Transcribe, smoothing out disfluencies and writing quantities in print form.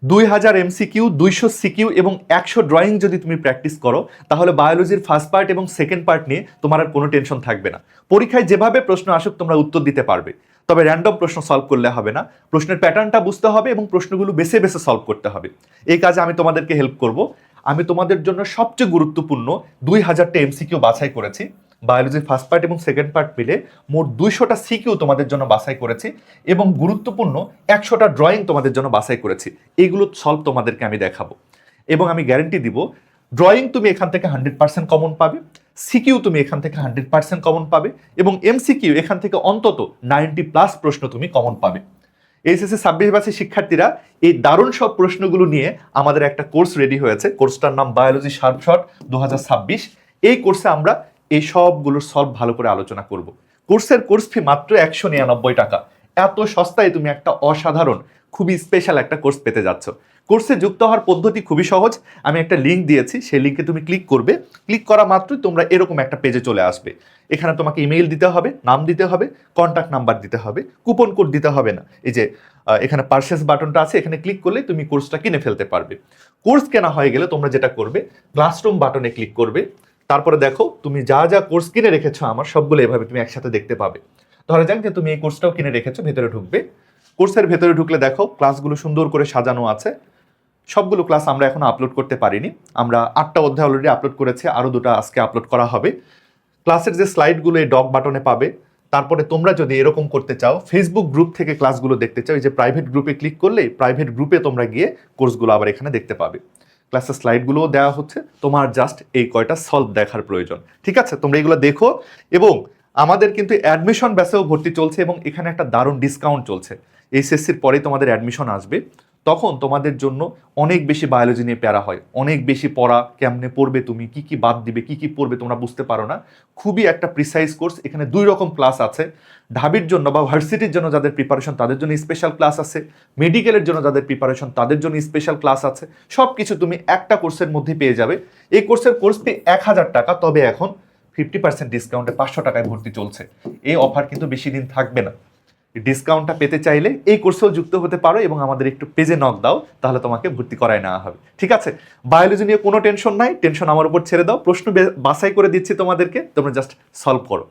2000 MCQ, 200 CQ এবং 100 drawing যদি তুমি প্র্যাকটিস করো, তাহলে বায়োলজির ফার্স্ট পার্ট এবং সেকেন্ড পার্ট নিয়ে তোমার আর কোনো টেনশন থাকবে না। পরীক্ষায় যেভাবে প্রশ্ন আসুক তোমরা উত্তর দিতে পারবে, তবে র্যান্ডম প্রশ্ন সলভ করলে হবে না। প্রশ্নের প্যাটার্নটা বুঝতে হবে এবং প্রশ্নগুলো বেছে বেছে সলভ করতে হবে। এই কাজে আমি তোমাদেরকে হেল্প করব। আমি তোমাদের জন্য সবচেয়ে গুরুত্বপূর্ণ 2000টা এমসিকিউ বাছাই করেছি। বায়োলজির ফার্স্ট পার্ট এবং সেকেন্ড পার্ট মিলে মোট 200টা সিকিউ তোমাদের জন্য বাছাই করেছি এবং গুরুত্বপূর্ণ 100টা ড্রয়িং তোমাদের জন্য বাছাই করেছি। এইগুলো সলভ তোমাদেরকে আমি দেখাবো এবং আমি গ্যারেন্টি দিব ড্রয়িং তুমি এখান থেকে 100% কমন পাবে, সিকিউ তুমি এখান থেকে 100% কমন পাবে এবং এমসিকিউ এখান থেকে অন্তত 90+ প্রশ্ন তুমি কমন পাবে। এইচএসসি 26 ব্যাচের শিক্ষার্থীরা এই দারুণ সব প্রশ্নগুলো নিয়ে আমাদের একটা কোর্স রেডি হয়েছে। কোর্সটার নাম বায়োলজি শার্পশট 2026। এই কোর্সে আমরা এই সবগুলোর সলভ ভালো করে আলোচনা করব। কোর্সের কোর্স ফি মাত্র 199 টাকা। এত সস্তায় তুমি একটা অসাধারণ, খুবই স্পেশাল একটা কোর্স পেতে যাচ্ছ। কোর্সে যুক্ত হওয়ার পদ্ধতি খুবই সহজ। আমি একটা লিঙ্ক দিয়েছি, সেই লিঙ্কে তুমি ক্লিক করবে। ক্লিক করা মাত্রই তোমরা এরকম একটা পেজে চলে আসবে। এখানে তোমাকে ইমেইল দিতে হবে, নাম দিতে হবে, কন্ট্যাক্ট নাম্বার দিতে হবে, কুপন কোড দিতে হবে না। এই যে এখানে পারচেস বাটনটা আছে, এখানে ক্লিক করলে তুমি কোর্সটা কিনে ফেলতে পারবে। কোর্স কেনা হয়ে গেলে তোমরা যেটা করবে, ক্লাসরুম বাটনে ক্লিক করবে। তারপরে দেখো তুমি যা যা কোর্স কিনে রেখেছো আমার সবগুলো এভাবে তুমি একসাথে দেখতে পাবে। ধরা যাক যে তুমি এই কোর্সটাও কিনে রেখেছো, ভেতরে ঢুকবে। কোর্সের ভেতরে ঢুকলে দেখো ক্লাসগুলো সুন্দর করে সাজানো আছে। সবগুলো ক্লাস আমরা এখন আপলোড করতে পারিনি। আমরা 8টা অধ্যায় অলরেডি আপলোড করেছি, আরও 2টা আজকে আপলোড করা হবে। ক্লাসের যে স্লাইডগুলো এই ডক বাটনে পাবে। তারপরে তোমরা যদি এরকম করতে চাও, ফেসবুক গ্রুপ থেকে ক্লাসগুলো দেখতে চাও, এই যে প্রাইভেট গ্রুপে ক্লিক করলেই প্রাইভেট গ্রুপে তোমরা গিয়ে কোর্সগুলো আবার এখানে দেখতে পাবে। ক্লাসের স্লাইডগুলোও দেওয়া হচ্ছে, তোমার জাস্ট এই কয়টা সলভ দেখার প্রয়োজন। ঠিক আছে, তোমরা এগুলো দেখো। এবং আমাদের কিন্তু অ্যাডমিশন ব্যাচেও ভর্তি চলছে এবং এখানে একটা দারুণ ডিসকাউন্ট চলছে। এইচএসসির পরেই তোমাদের অ্যাডমিশন আসবে, তখন তোমাদের জন্য অনেক বেশি বায়োলজি নিয়ে প্যারা হয়, অনেক বেশি পড়া, কেমনে পড়বে তুমি, কি কি বাদ দিবে, কি কি পড়বে তোমরা বুঝতে পারো না। খুবই একটা প্রিসাইজ কোর্স। এখানে 2 রকম ক্লাস আছে। ঢাবির জন্য বা ভার্সিটির জন্য যাদের প্রিপারেশন তাদের জন্য স্পেশাল ক্লাস আছে, মেডিকেলের জন্য যাদের প্রিপারেশন তাদের জন্য স্পেশাল ক্লাস আছে। সব কিছু তুমি একটা কোর্সের মধ্যে পেয়ে যাবে। এই কোর্সের কোর্স ফি 1000 টাকা, তবে এখন 50% ডিসকাউন্টে 500 টাকায় ভর্তি চলছে। এই অফার কিন্তু বেশি দিন থাকবে না। ডিসকাউন্টটা পেতে চাইলে এই কোর্সেও যুক্ত হতে পারো এবং আমাদের একটু পেজে নক দাও, তাহলে তোমাকে ভর্তি করায় নেওয়া হবে। ঠিক আছে, বায়োলজি নিয়ে কোনো টেনশন নাই, টেনশন আমার উপর ছেড়ে দাও। প্রশ্ন বাছাই করে দিচ্ছি তোমাদেরকে, তোমরা জাস্ট সলভ করো।